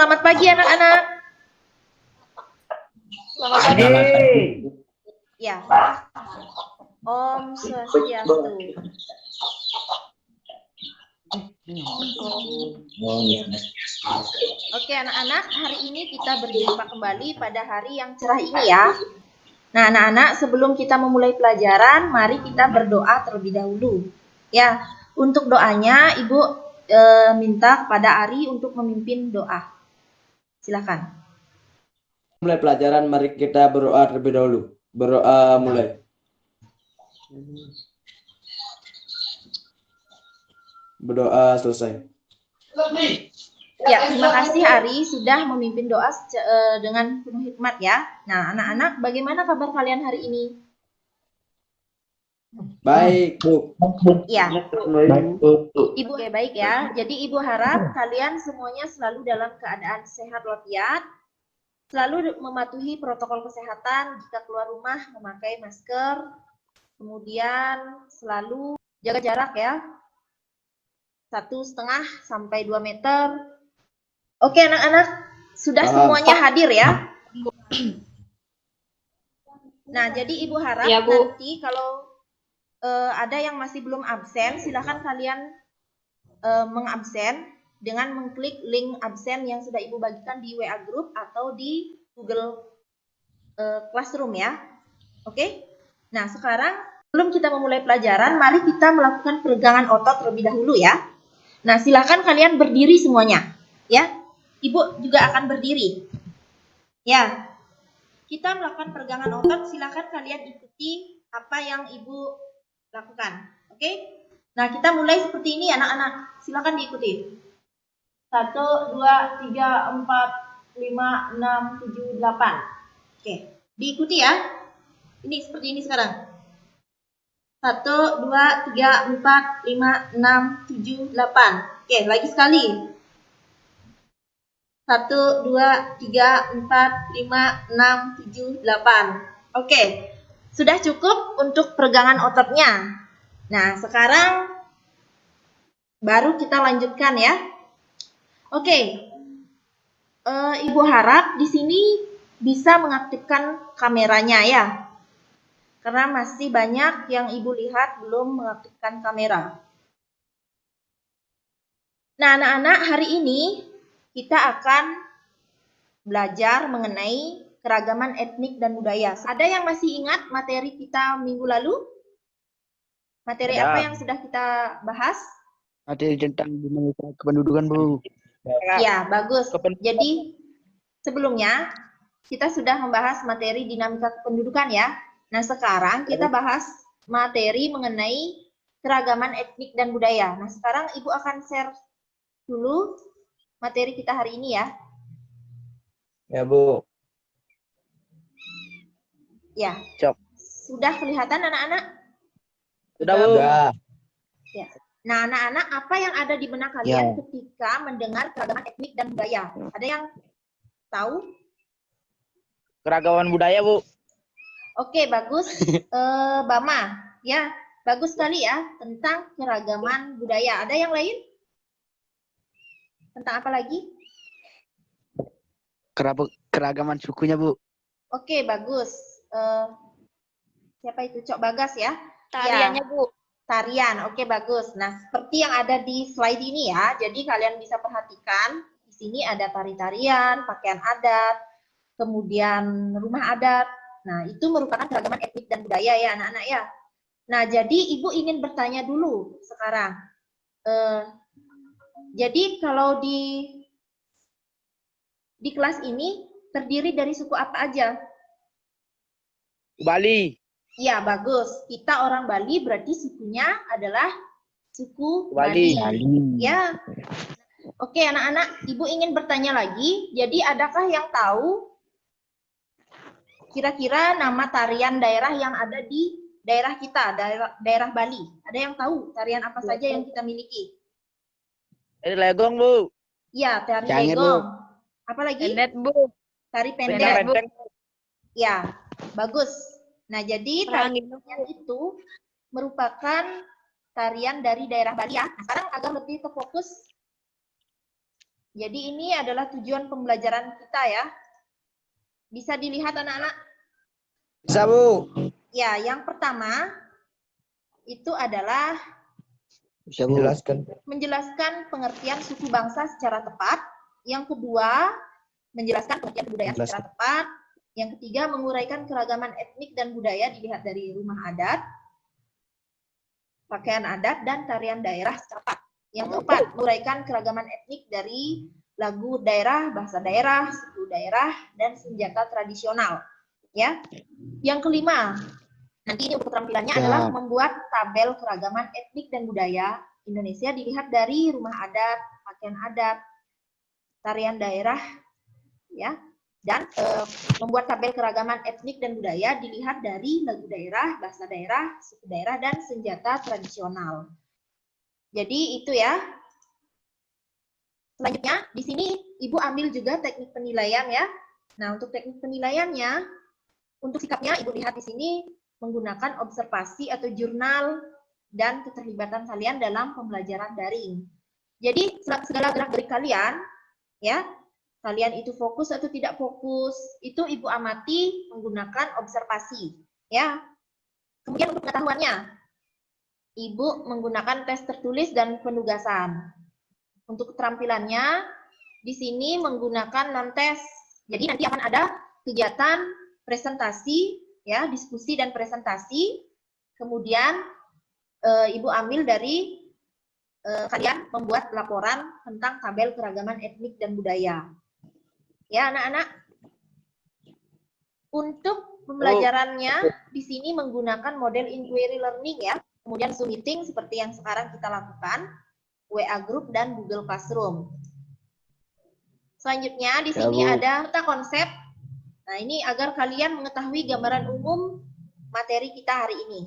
Selamat pagi anak-anak. Selamat pagi. Ya. Om Swastiastu. Oke anak-anak, hari ini kita berjumpa kembali pada hari yang cerah ini ya. Nah anak-anak, sebelum kita memulai pelajaran, mari kita berdoa terlebih dahulu. Ya, untuk doanya Ibu minta kepada Ari untuk memimpin doa. Silakan. Mulai pelajaran, mari kita berdoa terlebih dahulu. Berdoa mulai. Berdoa selesai. Ya, terima kasih Ari sudah memimpin doa dengan penuh hikmat ya. Nah, anak-anak, bagaimana kabar kalian hari ini? Baik, Bu. Ya. Ibu baik ya. Jadi Ibu harap kalian semuanya selalu dalam keadaan sehat walafiat. Selalu mematuhi protokol kesehatan jika keluar rumah memakai masker. Kemudian selalu jaga jarak ya. 1,5 sampai 2 meter. Oke anak-anak, sudah semuanya hadir ya? Nah, jadi Ibu harap ya, Bu. Nanti kalau ada yang masih belum absen, silakan kalian mengabsen dengan mengklik link absen yang sudah Ibu bagikan di WA Group atau di Google Classroom ya. Oke? Nah, sekarang sebelum kita memulai pelajaran, mari kita melakukan peregangan otot terlebih dahulu ya. Nah, silakan kalian berdiri semuanya. Ya, Ibu juga akan berdiri. Ya, kita melakukan peregangan otot, silakan kalian ikuti apa yang Ibu lakukan. Oke? Nah, kita mulai seperti ini anak-anak. Silakan diikuti. 1, 2, 3, 4, 5, 6, 7, 8. Oke, diikuti ya. Ini seperti ini sekarang. 1, 2, 3, 4, 5, 6, 7, 8. Oke, lagi sekali. 1, 2, 3, 4, 5, 6, 7, 8. Oke, sudah cukup untuk peregangan ototnya. Nah, sekarang baru kita lanjutkan ya. Oke, Ibu harap di sini bisa mengaktifkan kameranya ya. Karena masih banyak yang Ibu lihat belum mengaktifkan kamera. Nah, anak-anak, hari ini kita akan belajar mengenai keragaman etnik dan budaya. Ada yang masih ingat materi kita minggu lalu? Materi apa yang sudah kita bahas? Materi tentang dinamika kependudukan, Bu. Ya, bagus. Jadi, sebelumnya kita sudah membahas materi dinamika kependudukan ya. Nah, sekarang kita bahas materi mengenai keragaman etnik dan budaya. Nah, sekarang Ibu akan share dulu materi kita hari ini ya. Ya, Bu. Ya. Cok. Sudah kelihatan anak-anak? Sudah, Bu. Sudah. Ya. Nah, anak-anak, apa yang ada di benak kalian ketika mendengar keragaman etnik dan budaya? Ada yang tahu? Keragaman budaya, Bu. Oke, bagus. Bama, ya, bagus sekali ya tentang keragaman budaya. Ada yang lain? Tentang apa lagi? Keragaman sukunya, Bu. Oke, bagus. Siapa itu? Cok Bagas ya? Tariannya, ya. Bu. Tarian, oke bagus. Nah, seperti yang ada di slide ini ya, jadi kalian bisa perhatikan, di sini ada tari-tarian, pakaian adat, kemudian rumah adat. Nah, itu merupakan keragaman etnik dan budaya ya anak-anak ya. Nah, jadi Ibu ingin bertanya dulu sekarang. Jadi kalau di kelas ini terdiri dari suku apa aja? Bali. Ya, bagus. Kita orang Bali berarti sukunya adalah suku Bali. Ya. Oke, anak-anak, Ibu ingin bertanya lagi. Jadi, adakah yang tahu kira-kira nama tarian daerah yang ada di daerah kita, daerah Bali? Ada yang tahu tarian apa saja yang kita miliki? Tari legong, Bu. Ya, tari Cangir, legong. Bu. Apa lagi? Pendet, Bu. Tari pendek. Pendek. Ya, bagus. Nah, jadi tarian itu merupakan tarian dari daerah Bali ya. Nah, sekarang agak lebih ke fokus Jadi ini adalah tujuan pembelajaran kita ya. Bisa dilihat anak-anak? Bisa, Bu. Ya, yang pertama itu adalah Bisa, Bu. menjelaskan pengertian suku bangsa secara tepat. Yang kedua, menjelaskan pengertian budaya secara tepat. Yang ketiga, menguraikan keragaman etnik dan budaya dilihat dari rumah adat, pakaian adat, dan tarian daerah secara tepat. Yang keempat, menguraikan keragaman etnik dari lagu daerah, bahasa daerah, suku daerah, dan senjata tradisional. Ya. Yang kelima, nanti ini untuk keterampilannya adalah membuat tabel keragaman etnik dan budaya Indonesia dilihat dari rumah adat, pakaian adat, tarian daerah, ya, dan membuat tabel keragaman etnik dan budaya dilihat dari lagu daerah, bahasa daerah, suku daerah, dan senjata tradisional. Jadi itu ya. Selanjutnya, di sini Ibu ambil juga teknik penilaian ya. Nah, untuk teknik penilaiannya, untuk sikapnya Ibu lihat di sini menggunakan observasi atau jurnal dan keterlibatan kalian dalam pembelajaran daring. Jadi segala gerak-gerik kalian, ya, kalian itu fokus atau tidak fokus, itu Ibu amati menggunakan observasi, ya. Kemudian untuk pengetahuannya, Ibu menggunakan tes tertulis dan penugasan. Untuk keterampilannya, di sini menggunakan non-tes. Jadi nanti akan ada kegiatan presentasi, ya, diskusi dan presentasi. Kemudian Ibu ambil dari kalian membuat laporan tentang tabel keragaman etnik dan budaya. Ya, anak-anak. Untuk pembelajarannya di sini menggunakan model inquiry learning ya. Kemudian Zoom meeting seperti yang sekarang kita lakukan, WA group dan Google Classroom. Selanjutnya di sini ada konsep. Nah, ini agar kalian mengetahui gambaran umum materi kita hari ini.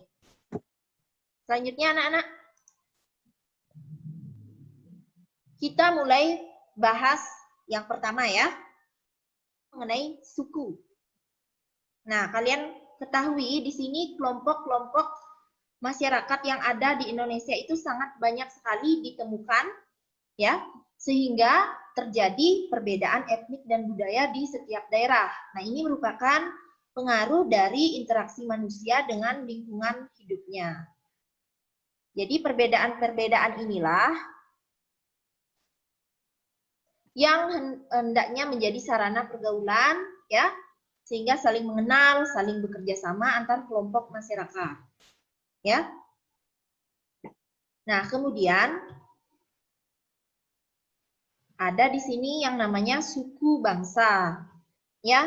Selanjutnya anak-anak, kita mulai bahas yang pertama ya, mengenai suku. Nah, kalian ketahui di sini kelompok-kelompok masyarakat yang ada di Indonesia itu sangat banyak sekali ditemukan, ya, sehingga terjadi perbedaan etnik dan budaya di setiap daerah. Nah, ini merupakan pengaruh dari interaksi manusia dengan lingkungan hidupnya. Jadi perbedaan-perbedaan inilah yang hendaknya menjadi sarana pergaulan, ya, sehingga saling mengenal, saling bekerja sama antar kelompok masyarakat. Ya. Nah, kemudian ada di sini yang namanya suku bangsa. Ya.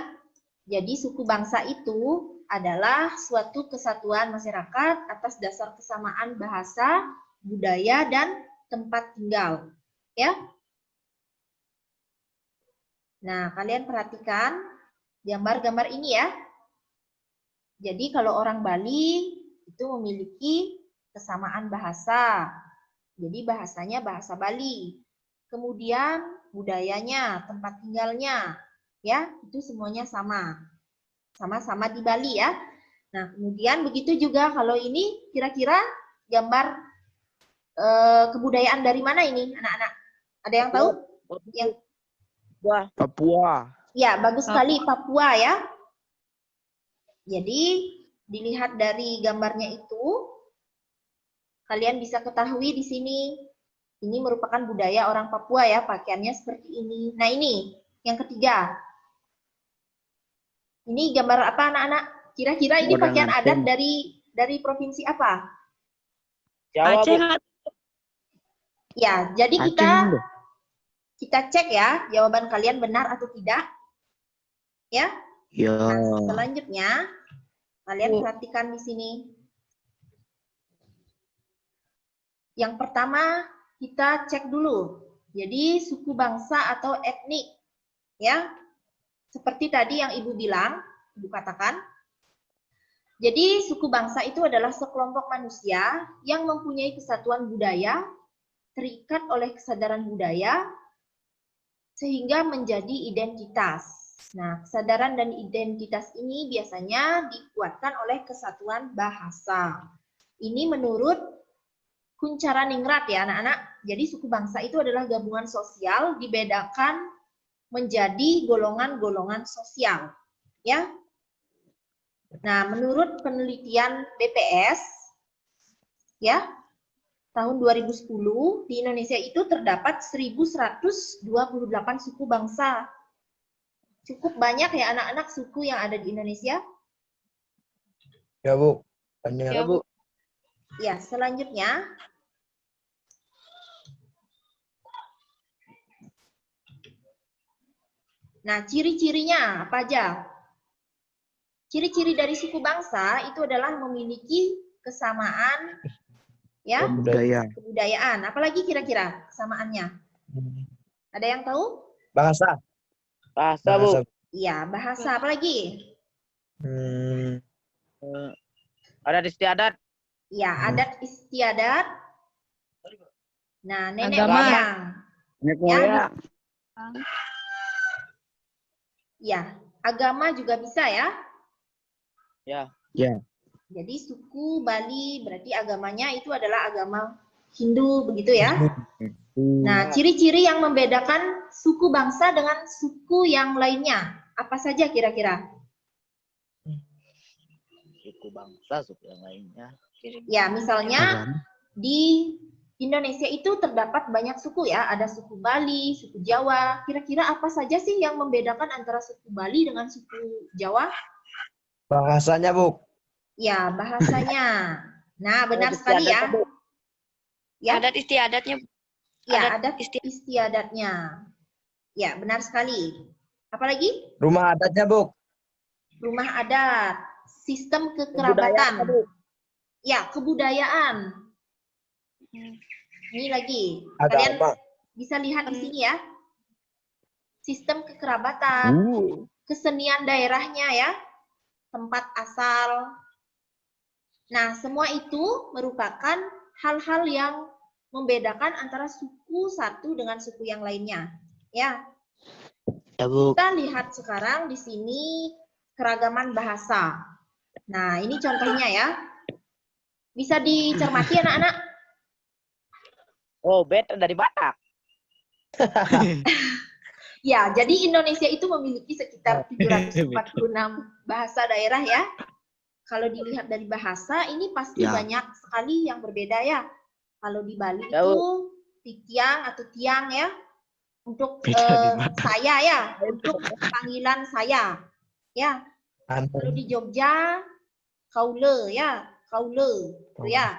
Jadi suku bangsa itu adalah suatu kesatuan masyarakat atas dasar kesamaan bahasa, budaya, dan tempat tinggal. Ya. Nah, kalian perhatikan gambar-gambar ini ya. Jadi kalau orang Bali itu memiliki kesamaan bahasa. Jadi bahasanya bahasa Bali. Kemudian budayanya, tempat tinggalnya, ya, itu semuanya sama. Sama-sama di Bali ya. Nah, kemudian begitu juga kalau ini kira-kira gambar kebudayaan dari mana ini, anak-anak? Ada yang tahu? Yang Papua. Ya, bagus sekali, Papua ya. Jadi dilihat dari gambarnya itu, kalian bisa ketahui di sini, ini merupakan budaya orang Papua ya, pakaiannya seperti ini. Nah ini, yang ketiga. Ini gambar apa anak-anak? Kira-kira ini pakaian adat dari provinsi apa? Jawa, Bu. Ya, jadi kita cek ya, jawaban kalian benar atau tidak. Ya. Ya. Nah, selanjutnya, kalian perhatikan di sini. Yang pertama, kita cek dulu. Jadi, suku bangsa atau etnik. Ya. Seperti tadi yang Ibu bilang, Ibu katakan. Jadi, suku bangsa itu adalah sekelompok manusia yang mempunyai kesatuan budaya, terikat oleh kesadaran budaya, sehingga menjadi identitas. Nah, kesadaran dan identitas ini biasanya dikuatkan oleh kesatuan bahasa. Ini menurut Kunchara Ningrat ya anak-anak. Jadi suku bangsa itu adalah gabungan sosial dibedakan menjadi golongan-golongan sosial, ya. Nah, menurut penelitian BPS, ya, tahun 2010 di Indonesia itu terdapat 1.128 suku bangsa. Cukup banyak ya anak-anak suku yang ada di Indonesia? Ya, Bu. Banyak. Ya, Bu. Ya, selanjutnya nah, ciri-cirinya apa aja? Ciri-ciri dari suku bangsa itu adalah memiliki kesamaan ya, kebudayaan. Apalagi kira-kira kesamaannya? Ada yang tahu? Bahasa. Bahasa, Bu. Iya, bahasa. Apalagi? Adat istiadat. Ya, adat istiadat. Nah, nenek Agama. moyang. Nenek Ya. moyang. Ya, agama juga bisa ya. Ya. Jadi suku Bali berarti agamanya itu adalah agama Hindu begitu ya. Nah, ciri-ciri yang membedakan suku bangsa dengan suku yang lainnya apa saja kira-kira? Suku bangsa, suku yang lainnya. Ya, misalnya di Indonesia itu terdapat banyak suku ya, ada suku Bali, suku Jawa. Kira-kira apa saja sih yang membedakan antara suku Bali dengan suku Jawa? Bahasanya, Bu. Ya, bahasanya. Nah, benar sekali ya. Ya, Adat istiadatnya. ya, adat istiadatnya. Ya, benar sekali. Apalagi? Rumah adatnya, Bu. Rumah adat, sistem kekerabatan. Ya, kebudayaan. Ini lagi. Kalian Agama. bisa lihat di sini ya. Sistem kekerabatan, kesenian daerahnya ya, tempat asal. Nah, semua itu merupakan hal-hal yang membedakan antara suku satu dengan suku yang lainnya. Ya. Kita lihat sekarang di sini keragaman bahasa. Nah, ini contohnya ya. Bisa dicermati anak-anak? Oh, beta dari Batak. Ya, jadi Indonesia itu memiliki sekitar 746 bahasa daerah ya. Kalau dilihat dari bahasa, ini pasti banyak sekali yang berbeda ya. Kalau di Bali itu titiang atau tiang ya. Untuk saya ya, untuk panggilan saya. Ya. Kalau di Jogja, kaule ya, kaule. Itu ya.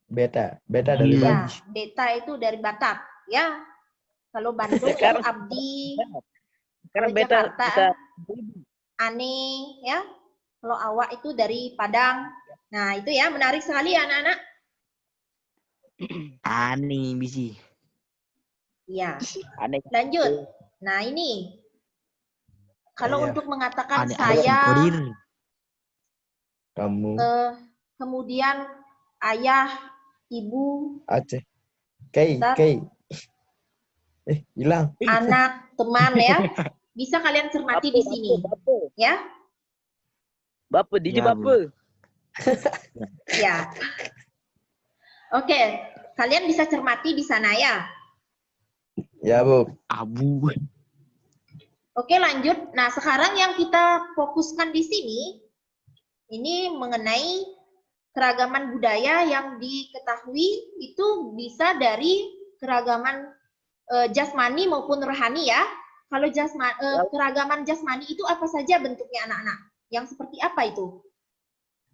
Beta dari Ya, Bali. beta itu dari Batak, ya. Kalau Bandung itu abdi. Kalau Jakarta aneh, ya. Kalau awak itu dari Padang. Nah, itu ya menarik sekali ya anak-anak. Aneh bisi. Iya. Lanjut. Nah, ini. Kalau untuk mengatakan saya, kamu, kemudian ayah, ibu, Aceh, hilang. Anak, teman ya. Bisa kalian cermati di sini. Ya. Bapak, DJ Bapak. Ya. Oke, kalian bisa cermati di sana ya. Ya, Bu. Abu. Oke, lanjut. Nah, sekarang yang kita fokuskan di sini, ini mengenai keragaman budaya yang diketahui itu bisa dari keragaman jasmani maupun rohani ya. Kalau keragaman jasmani itu apa saja bentuknya anak-anak? Yang seperti apa itu?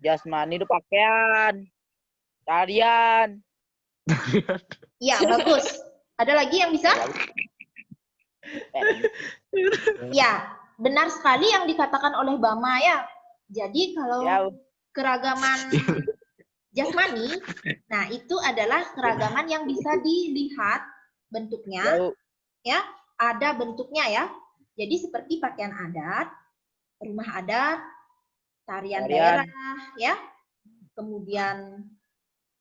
Jasmani itu pakaian, tarian. Iya, bagus. Ada lagi yang bisa? Ya, benar sekali yang dikatakan oleh Bama ya. Jadi kalau keragaman jasmani, nah itu adalah keragaman yang bisa dilihat bentuknya, ya, ada bentuknya ya. Jadi seperti pakaian adat, rumah adat, tarian daerah, ya, kemudian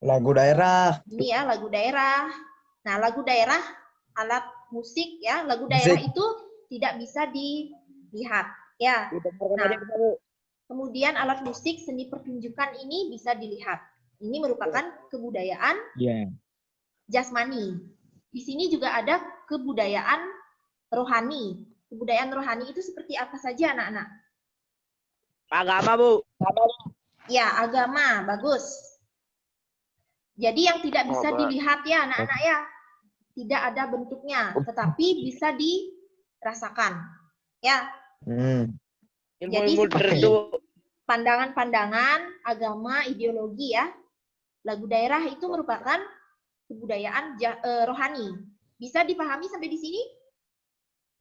lagu daerah. Ini ya lagu daerah. Nah, lagu daerah, alat musik ya, lagu daerah itu tidak bisa dilihat ya. Nah, kemudian alat musik seni pertunjukan ini bisa dilihat. Ini merupakan kebudayaan jasmani. Di sini juga ada kebudayaan rohani. Kebudayaan rohani itu seperti apa saja anak-anak? Agama, Bu. Ya, agama, bagus. Jadi yang tidak bisa dilihat ya anak-anak ya. Tidak ada bentuknya, tetapi bisa dirasakan. Ya. Jadi seperti pandangan-pandangan, agama, ideologi ya. Lagu daerah itu merupakan kebudayaan rohani. Bisa dipahami sampai di sini?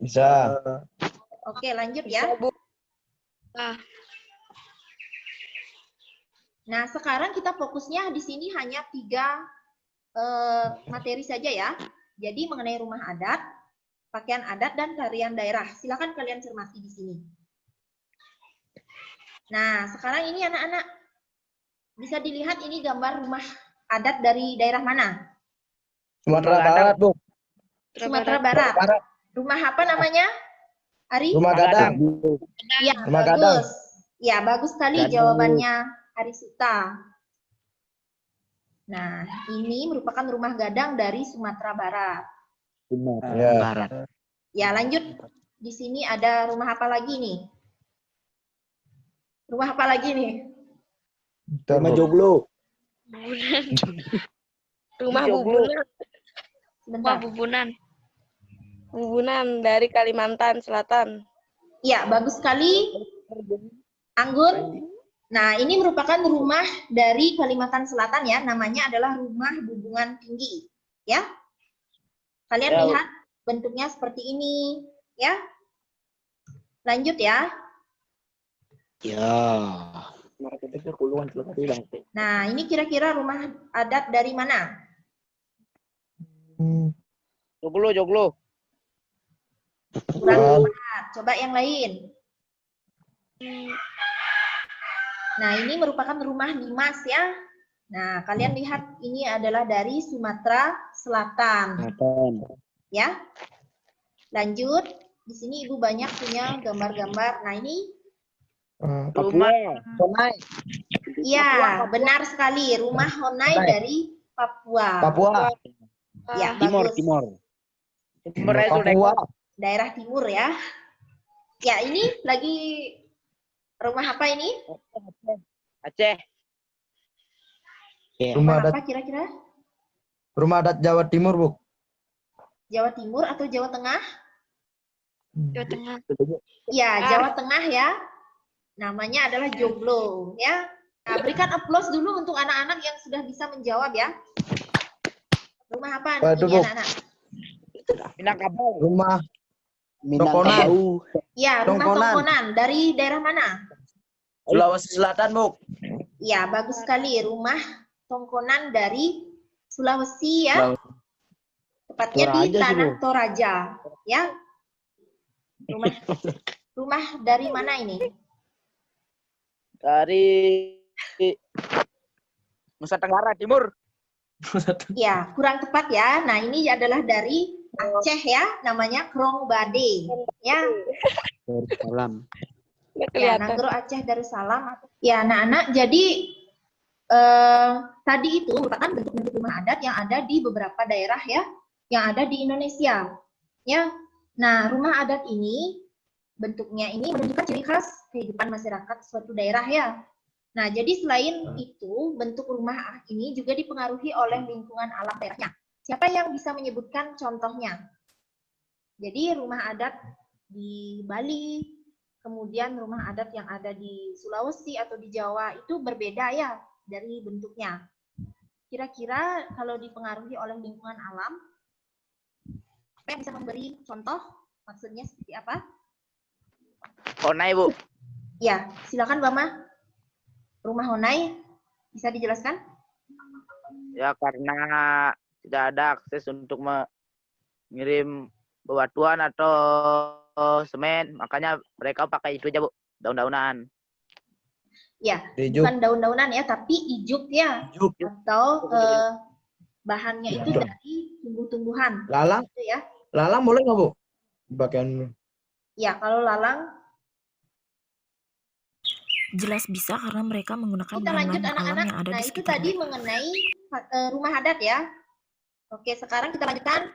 Bisa. Oke, lanjut ya. Nah, sekarang kita fokusnya di sini hanya 3 materi saja ya. Jadi mengenai rumah adat, pakaian adat, dan tarian daerah. Silakan kalian cermati di sini. Nah, sekarang ini anak-anak bisa dilihat ini gambar rumah adat dari daerah mana? Sumatera Barat, Bu. Sumatera Barat. Rumah apa namanya? Ari? Rumah Gadang. Ya, Rumah bagus. Gadang. Ya, bagus sekali jawabannya Ari Suta. Nah, ini merupakan rumah gadang dari Sumatera Barat. Ya. Barat. Ya, lanjut. Di sini ada rumah apa lagi nih? Rumah apa lagi nih? Rumah Joglo. Rumah bubunan. Sebentar. Bubunan dari Kalimantan Selatan. Ya, bagus sekali. Anggun. Nah, ini merupakan rumah dari Kalimantan Selatan ya. Namanya adalah Rumah Bubungan Tinggi. Ya. Kalian lihat bentuknya seperti ini. Ya. Lanjut ya. Ya. Nah, ini kira-kira rumah adat dari mana? Joglo. Kurang tepat. Coba yang lain. Nah, ini merupakan rumah Dimas ya. Nah, kalian lihat ini adalah dari Sumatera Selatan. Ya. Lanjut. Di sini Ibu banyak punya gambar-gambar. Nah, ini Rumah Honai. iya, benar sekali. Rumah Honai dari Papua. Papua. Ya, Timur. bagus. Papua. Daerah timur ya. Ya, ini lagi rumah apa ini? Aceh. Rumah Rumah adat. apa kira-kira? Rumah adat Jawa Timur, Bu. Jawa Timur atau Jawa Tengah? Jawa Tengah. Ya, Jawa Tengah ya. Namanya adalah Joglo ya. Nah, berikan aplaus dulu untuk anak-anak yang sudah bisa menjawab ya. Rumah apa ini anak-anak? Minangkabau. Rumah Minangkabau. Ya, rumah Tongkonan. Dari daerah mana? Sulawesi Selatan, Bu. Ya, bagus sekali. Rumah Tongkonan dari Sulawesi ya. Tepatnya di Tanah Toraja ya. Rumah dari mana ini? Dari Nusa Tenggara Timur. Ya, kurang tepat ya. Nah, ini adalah dari Aceh ya, namanya Krong Bade. Ya. Salam. Ya, Nagro Aceh Darussalam. Ya, anak-anak, jadi tadi itu merupakan bentuk-bentuk rumah adat yang ada di beberapa daerah ya, yang ada di Indonesia. Ya. Nah, rumah adat ini bentuknya ini menunjukkan ciri khas kehidupan masyarakat suatu daerah ya. Nah, jadi selain itu, bentuk rumah ini juga dipengaruhi oleh lingkungan alam daerahnya. Siapa yang bisa menyebutkan contohnya? Jadi rumah adat di Bali, kemudian rumah adat yang ada di Sulawesi atau di Jawa itu berbeda ya dari bentuknya. Kira-kira kalau dipengaruhi oleh lingkungan alam, apa yang bisa memberi contoh? Maksudnya seperti apa? Honai, Bu. Ya, silakan Bama. Rumah Honai bisa dijelaskan? Ya, karena tidak ada akses untuk mengirim bebatuan atau semen, makanya mereka pakai itu aja, Bu. Daun-daunan. Ya, Ijuk. bukan daun-daunan ya, tapi ijuk ya. Ijuk. Atau bahannya itu dari tumbuh-tumbuhan. Lalang. Gitu ya. Lalang boleh nggak, Bu? Pakaian. Ya, kalau lalang. Jelas bisa karena mereka menggunakan Kita lanjut bahan-bahan alam anak-anak. yang ada Nah, di itu sekitarnya. tadi mengenai rumah adat ya. Oke, sekarang kita lanjutkan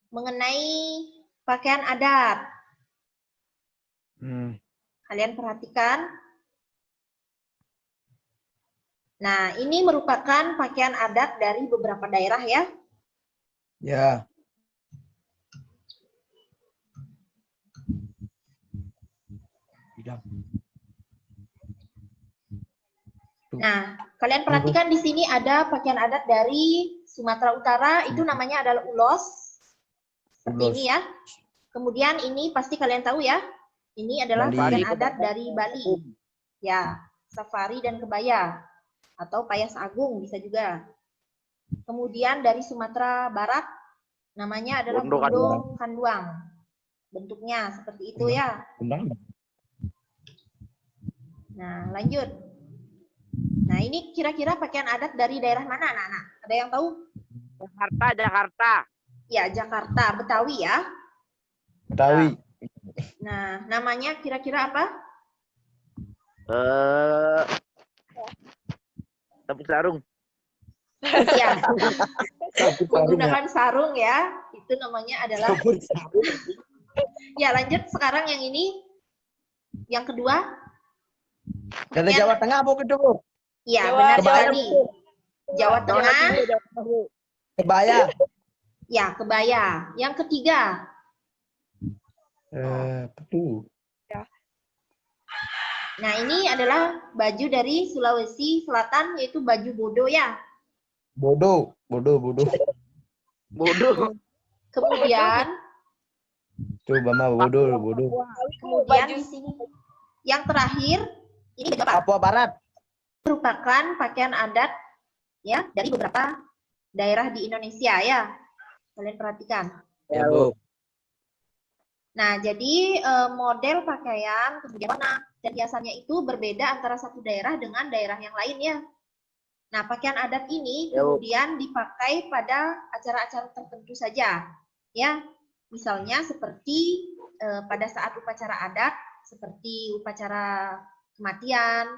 mengenai pakaian adat. Kalian perhatikan. Nah, ini merupakan pakaian adat dari beberapa daerah ya. Ya. Nah, kalian perhatikan di sini ada pakaian adat dari Sumatera Utara, itu namanya adalah ulos. Seperti ini ya. Kemudian ini pasti kalian tahu ya. Ini adalah Bali. pakaian adat dari Bali. Ya, safari dan kebaya. Atau payas agung bisa juga. Kemudian dari Sumatera Barat, namanya adalah Bundung Kanduang. Bentuknya seperti itu ya. Nah, lanjut. Nah, ini kira-kira pakaian adat dari daerah mana, anak-anak? Ada yang tahu? Jakarta. Ya, Jakarta, Betawi ya. Betawi. Nah, namanya kira-kira apa? Sabut sarung. Ya, menggunakan sarung ya. Itu namanya adalah. Ya, lanjut sekarang yang ini. Yang kedua. Dari Jawa Tengah Bu itu, Bu. Iya, benar sekali. Jawa Tengah. Kebaya. Ya, kebaya. Yang ketiga. Betul. Nah, ini adalah baju dari Sulawesi Selatan, yaitu baju bodo ya. Bodoh. Kemudian, Coba mah bodoh. kemudian di sini yang terakhir, ini apa? Papua Barat. Merupakan pakaian adat ya dari beberapa daerah di Indonesia ya. Kalian perhatikan. Ya, Bu. Nah, jadi model pakaian, kemudian warna dan hiasannya itu berbeda antara satu daerah dengan daerah yang lain ya. Nah, pakaian adat ini kemudian dipakai pada acara-acara tertentu saja, ya. Misalnya seperti pada saat upacara adat, seperti upacara kematian,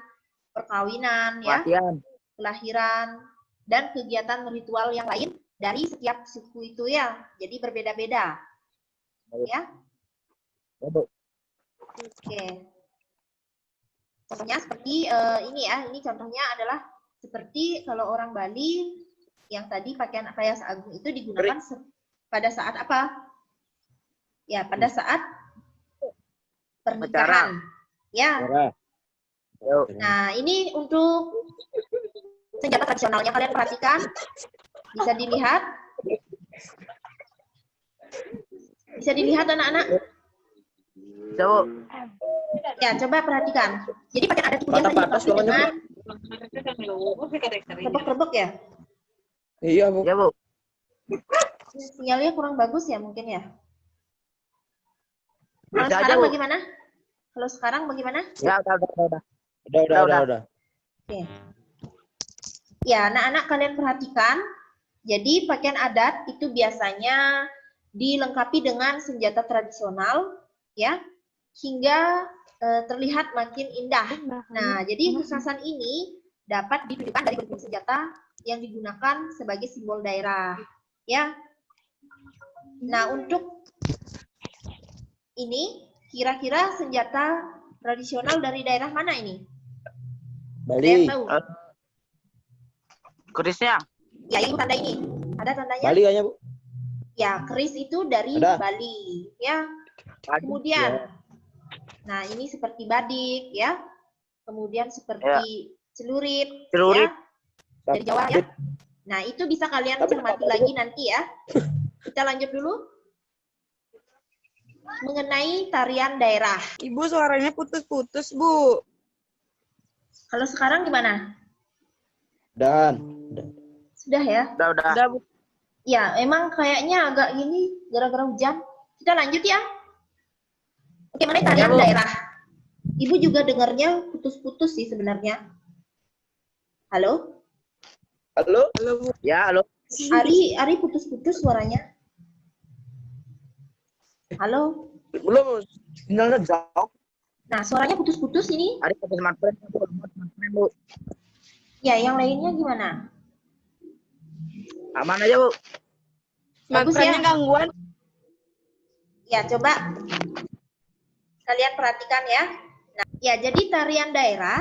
perkawinan, ya, kelahiran, dan kegiatan ritual yang lain dari setiap suku itu ya. Jadi berbeda-beda, ya. Oke. Contohnya seperti ini ya, ini contohnya adalah seperti kalau orang Bali yang tadi pakaian payas agung itu digunakan pada saat apa? Ya, pada saat pernikahan. Ya. Nah, ini untuk senjata tradisionalnya kalian perhatikan. Bisa dilihat. Bisa dilihat anak-anak? Ya, coba perhatikan. Jadi pakaian adat itu biasanya dilengkapi dengan kerbek-kerbek ya? Iya, Bu. Ya, Bu. Sinyalnya kurang bagus ya mungkin ya. Kalau Udah sekarang aja, Bu. bagaimana? Kalau sekarang bagaimana? Ya, udah. Udah. Oke. Ya, anak-anak kalian perhatikan. Jadi pakaian adat itu biasanya dilengkapi dengan senjata tradisional, ya, hingga terlihat makin indah. Nah, jadi kekhasan ini dapat ditunjukkan dari berbagai senjata yang digunakan sebagai simbol daerah, ya. Nah, untuk ini kira-kira senjata tradisional dari daerah mana ini? Bali. Ada yang tahu? Kerisnya. Ya, ini tanda ini. Ada tandanya? Bali kayaknya, Bu. Ya, keris itu dari Ada. Bali, ya. Kemudian, nah ini seperti badik, ya. Kemudian seperti celurit, ya. Dari Jawa, ya. Nah, itu bisa kalian cermati lagi nanti, ya. Kita lanjut dulu. Mengenai tarian daerah. Ibu suaranya putus-putus, Bu. Kalau sekarang gimana? Sudah ya? Udah, Bu. Ya, emang kayaknya agak gini gara-gara hujan. Kita lanjut ya. Oke, mengenai tarian daerah. Ibu juga dengarnya putus-putus sih sebenarnya. Halo? Halo? Bu. Ya, halo. Ari putus-putus suaranya. Halo? Belum. Sinyalnya jauh. Nah, suaranya putus-putus ini. Hari pakai smartphone, Bu. Ya, yang lainnya gimana? Aman aja, Bu. Bagus ya. Mantranya gangguan. Ya, coba kalian perhatikan ya. Nah, ya jadi tarian daerah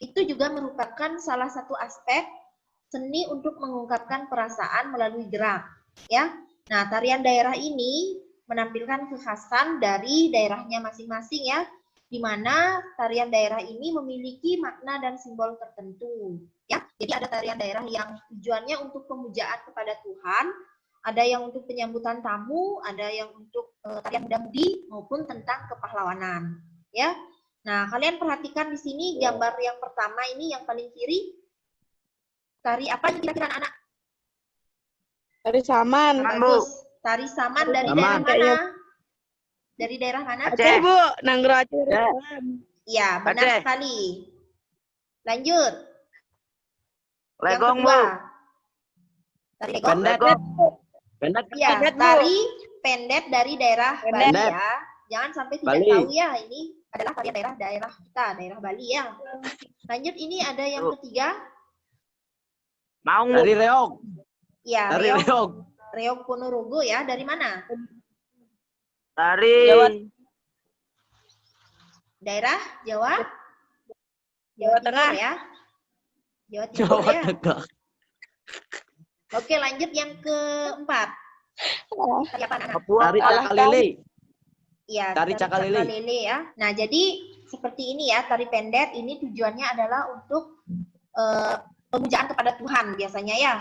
itu juga merupakan salah satu aspek seni untuk mengungkapkan perasaan melalui gerak, ya. Nah, tarian daerah ini menampilkan kekhasan dari daerahnya masing-masing ya, di mana tarian daerah ini memiliki makna dan simbol tertentu, ya. Jadi ada tarian daerah yang tujuannya untuk pemujaan kepada Tuhan, ada yang untuk penyambutan tamu, ada yang untuk tarian muda-mudi maupun tentang kepahlawanan, ya. Nah, kalian perhatikan di sini gambar yang pertama ini yang paling kiri. Tari apa kira-kira anak-anak? Tari saman. Bagus. Tari saman dari daerah mana? Dari daerah mana? Aceh, Bu. Nanggro Aceh. Iya, benar Aceh. sekali. Lanjut. Legong, Yang kedua. Bu. Tari legong. Pendet. Legong. Pendet. Iya, Pendet, Bu. tari pendet dari daerah Pendet. Bali ya. Jangan sampai tidak Bali. tahu ya, ini adalah tarian daerah kita, daerah Bali ya. Lanjut, ini ada yang ketiga. Maung, Bu. Dari Reog. Ya, Dari Reog, Reog. Reog Ponorogo ya. Dari mana? Dari Daerah Jawa? Jawa Tengah. Timur ya. Jawa Timur Jawa ya. Tengah. Oke, lanjut yang keempat. Tari apa anak? Papua. Dari Cakalele. Iya, Tari Cakalele. Cakalele ya. Nah, jadi seperti ini ya, tari pendet ini tujuannya adalah untuk pemujaan kepada Tuhan biasanya ya.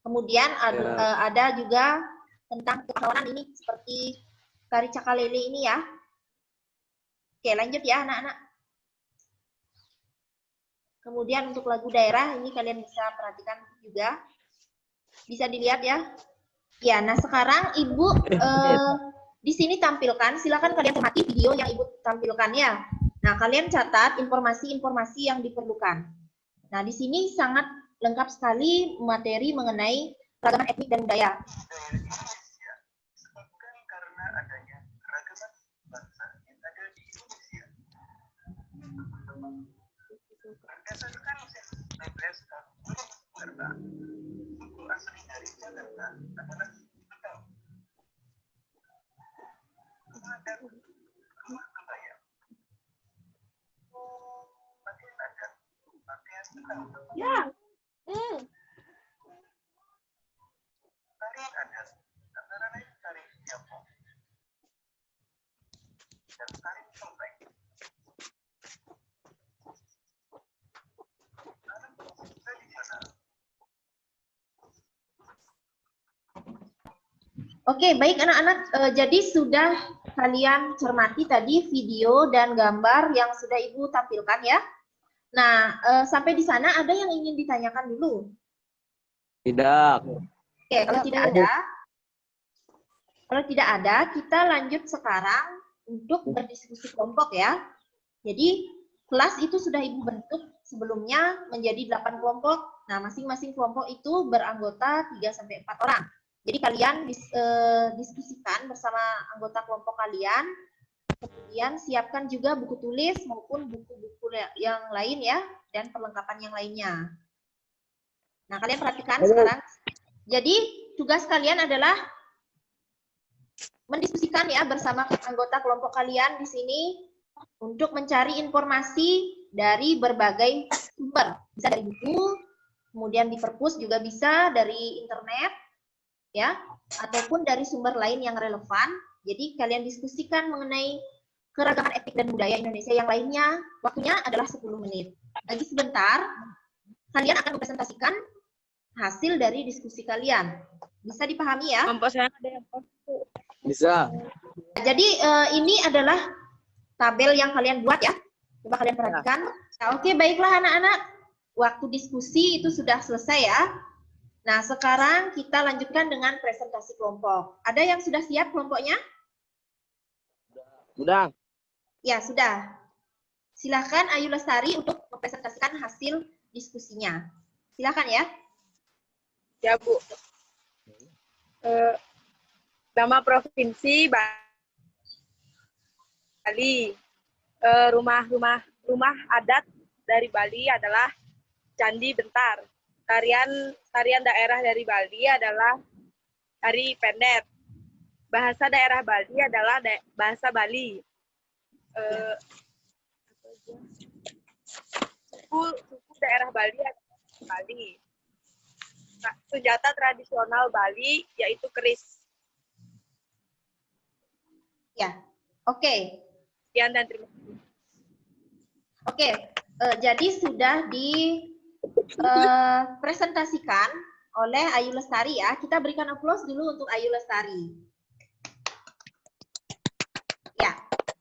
Kemudian ada juga tentang kepahlawanan ini seperti tari Cakalele ini ya. Oke, lanjut ya anak-anak. Kemudian untuk lagu daerah ini kalian bisa perhatikan juga. Bisa dilihat ya. Ya, nah sekarang Ibu di sini tampilkan, silakan kalian cermati video yang Ibu tampilkan ya. Nah, kalian catat informasi-informasi yang diperlukan. Nah, di sini sangat lengkap sekali materi mengenai keragaman etnik dan budaya. Ya. Oke, baik anak-anak. Jadi sudah kalian cermati tadi video dan gambar yang sudah Ibu tampilkan ya. Nah, sampai di sana ada yang ingin ditanyakan dulu? Tidak. Oke, kalau tidak ada, kita lanjut sekarang untuk berdiskusi kelompok ya. Jadi kelas itu sudah Ibu bentuk sebelumnya menjadi 8 kelompok. Nah, masing-masing kelompok itu beranggota 3-4 orang. Jadi kalian diskusikan bersama anggota kelompok kalian, kemudian siapkan juga buku tulis maupun buku-buku yang lain ya, dan perlengkapan yang lainnya. Nah, kalian perhatikan sekarang. Jadi tugas kalian adalah mendiskusikan ya bersama anggota kelompok kalian di sini untuk mencari informasi dari berbagai sumber. Bisa dari buku, kemudian di perpus juga bisa, dari internet, ya, ataupun dari sumber lain yang relevan. Jadi kalian diskusikan mengenai keragaman etnik dan budaya Indonesia yang lainnya. Waktunya adalah 10 menit. Lagi sebentar, kalian akan mempresentasikan hasil dari diskusi kalian. Bisa dipahami ya? Kelompok saya ada yang Bisa. Jadi ini adalah tabel yang kalian buat ya. Coba kalian perhatikan. Nah, oke, baiklah anak-anak. Waktu diskusi itu sudah selesai ya. Nah, sekarang kita lanjutkan dengan presentasi kelompok. Ada yang sudah siap kelompoknya? Sudah. Ya, sudah. Silakan Ayu Lestari untuk mempresentasikan hasil diskusinya. Silakan ya. Ya, Bu. Nama provinsi Bali. Rumah adat dari Bali adalah Candi Bentar. Tarian daerah dari Bali adalah tari pendet. Bahasa daerah Bali adalah bahasa Bali. Suku daerah Bali adalah Bali. Nah, senjata tradisional Bali yaitu keris. Ya, oke. Sekian dan terima kasih. Oke, jadi sudah dipresentasikan oleh Ayu Lestari ya. Kita berikan applause dulu untuk Ayu Lestari. Ya,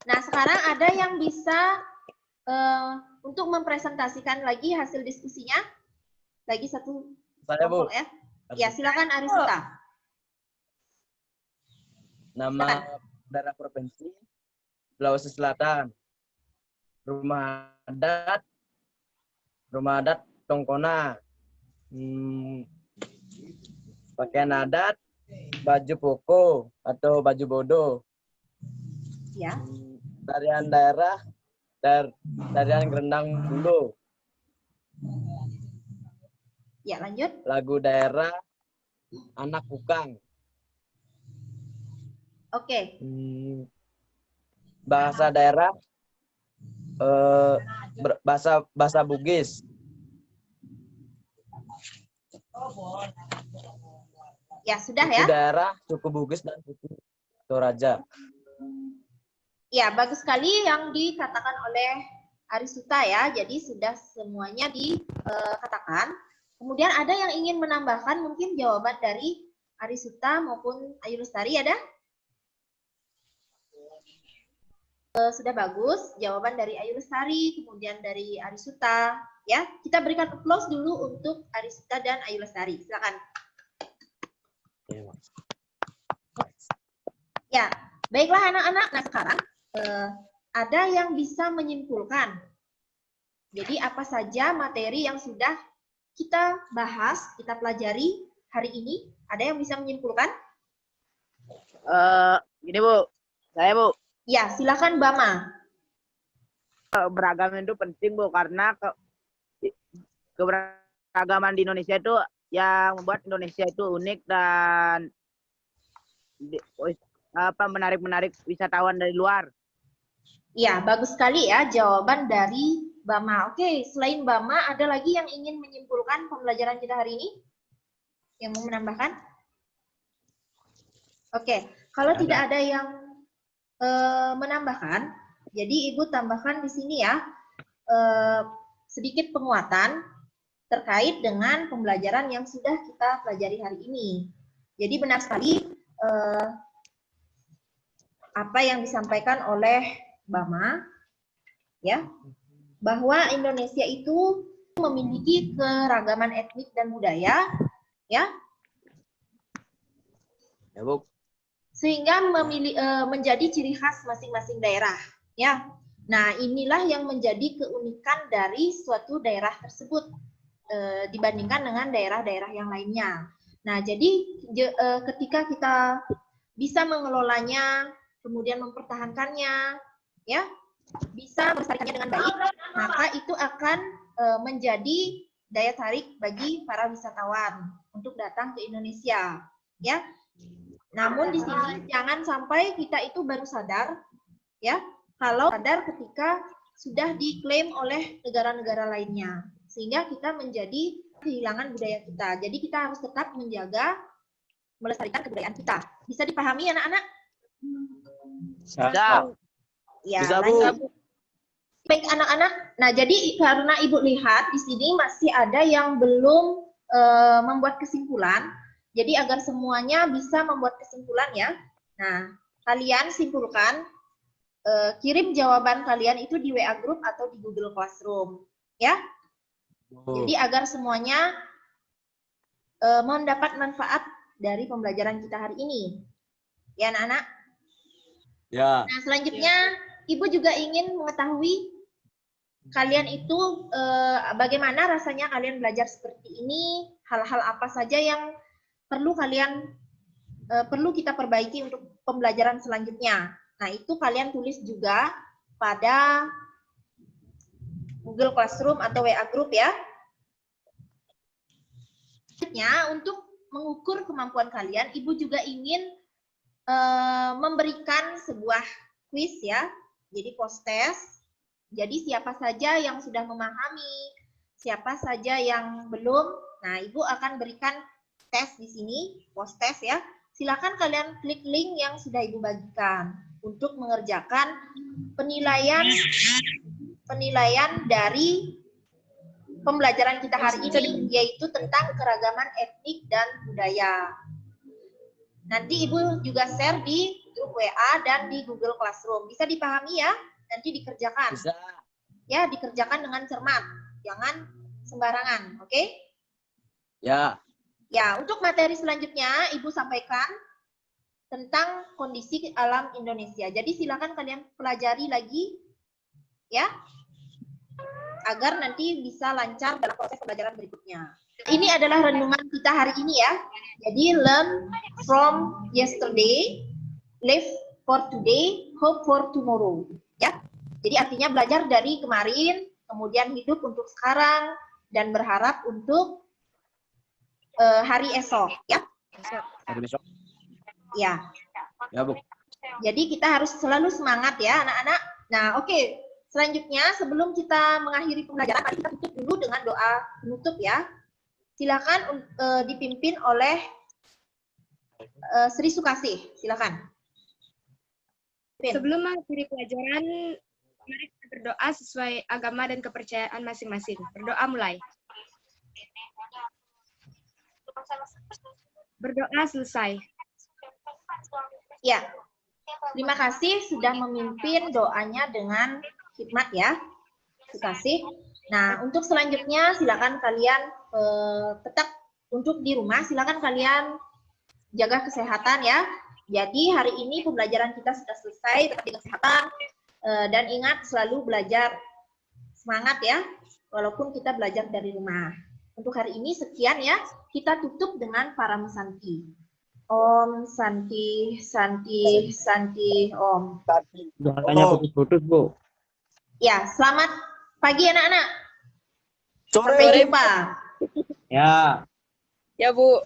nah sekarang ada yang bisa untuk mempresentasikan lagi hasil diskusinya. Lagi satu Saya, Bu. ya. Ya, silakan Arisuta. Nama daerah provinsi Sulawesi Selatan. Rumah adat Tongkona. Pakaian adat baju poko atau baju bodo. Ya. Tarian daerah tarian Gerendang Bulu. Ya, lanjut. Lagu daerah Anak Kukang. Oke. Bahasa daerah bahasa Bugis. Ya, sudah Suku ya. daerah suku Bugis dan suku Toraja. Ya, bagus sekali yang dikatakan oleh Arisuta ya. Jadi sudah semuanya dikatakan. Kemudian ada yang ingin menambahkan mungkin jawaban dari Arisuta maupun Ayu Lestari ada? Sudah bagus jawaban dari Ayu Lestari, kemudian dari Arisuta. Ya, kita berikan applause dulu untuk Arisuta dan Ayu Lestari. Silakan. Ya, baiklah anak-anak. Nah sekarang ada yang bisa menyimpulkan. Jadi apa saja materi yang sudah kita bahas, kita pelajari hari ini? Ada yang bisa menyimpulkan? Gini Bu, saya Bu. Ya, silakan Bama. Beragam itu penting Bu, karena keberagaman di Indonesia itu yang membuat Indonesia itu unik dan menarik wisatawan dari luar. Ya, bagus sekali ya jawaban dari Bama. Oke, selain Bama, ada lagi yang ingin menyimpulkan pembelajaran kita hari ini? Yang mau menambahkan? Oke, kalau tidak ada yang menambahkan, jadi Ibu tambahkan di sini ya, sedikit penguatan terkait dengan pembelajaran yang sudah kita pelajari hari ini. Jadi benar sekali apa yang disampaikan oleh Bama, ya, bahwa Indonesia itu memiliki keragaman etnik dan budaya, ya, Bu. Sehingga menjadi ciri khas masing-masing daerah, ya. Nah, inilah yang menjadi keunikan dari suatu daerah tersebut dibandingkan dengan daerah-daerah yang lainnya. Nah, jadi ketika kita bisa mengelolanya, kemudian mempertahankannya, ya, bisa melestarikannya dengan baik, maka itu akan menjadi daya tarik bagi para wisatawan untuk datang ke Indonesia, ya. Namun di sini jangan sampai kita itu baru sadar, ya, kalau sadar ketika sudah diklaim oleh negara-negara lainnya, sehingga kita menjadi kehilangan budaya kita. Jadi kita harus tetap menjaga, melestarikan kebudayaan kita. Bisa dipahami anak-anak? Bisa. Ya, Bisa, Bu. Baik anak-anak. Nah, jadi karena Ibu lihat di sini masih ada yang belum membuat kesimpulan. Jadi agar semuanya bisa membuat kesimpulan ya. Nah, kalian simpulkan, kirim jawaban kalian itu di WA Group atau di Google Classroom, ya. Jadi agar semuanya mendapat manfaat dari pembelajaran kita hari ini, ya anak-anak. Ya. Nah, selanjutnya Ibu juga ingin mengetahui kalian itu bagaimana rasanya kalian belajar seperti ini, hal-hal apa saja yang perlu kita perbaiki untuk pembelajaran selanjutnya. Nah, itu kalian tulis juga pada Google Classroom atau WA Group ya. Selanjutnya, untuk mengukur kemampuan kalian, Ibu juga ingin memberikan sebuah kuis ya. Jadi post test. Jadi siapa saja yang sudah memahami, siapa saja yang belum, nah Ibu akan berikan tes di sini, post test ya. Silakan kalian klik link yang sudah Ibu bagikan untuk mengerjakan penilaian dari pembelajaran kita hari ini, yaitu tentang keragaman etnik dan budaya. Nanti Ibu juga share di grup WA dan di Google Classroom. Bisa dipahami ya? Nanti dikerjakan. Bisa. Ya, dikerjakan dengan cermat. Jangan sembarangan, oke? Ya. Ya, untuk materi selanjutnya Ibu sampaikan tentang kondisi alam Indonesia. Jadi silakan kalian pelajari lagi ya, agar nanti bisa lancar dalam proses pembelajaran berikutnya. Ini adalah renungan kita hari ini ya. Jadi learn from yesterday, live for today, hope for tomorrow. Ya. Jadi artinya belajar dari kemarin, kemudian hidup untuk sekarang dan berharap untuk hari esok. Ya. Hari besok. Ya. Ya, Bu. Jadi kita harus selalu semangat ya anak-anak. Nah, oke. Selanjutnya sebelum kita mengakhiri pembelajaran, mari kita tutup dulu dengan doa penutup ya. Silakan dipimpin oleh Sri Sukasih. Silakan. Sebelum mengakhiri pelajaran, mari kita berdoa sesuai agama dan kepercayaan masing-masing. Berdoa mulai. Berdoa selesai. Ya. Terima kasih sudah memimpin doanya dengan hikmat ya. Terima kasih. Nah, untuk selanjutnya silakan kalian tetap untuk di rumah, silakan kalian jaga kesehatan ya. Jadi hari ini pembelajaran kita sudah selesai, tetap jaga kesehatan dan ingat selalu belajar semangat ya, walaupun kita belajar dari rumah. Untuk hari ini sekian ya, kita tutup dengan Param Santi. Om Santi, Santi, Santi, Om. Doanya putus-putus, Bu. Ya, selamat pagi anak-anak. Sore. Sampai jumpa. Ya. Ya, Bu.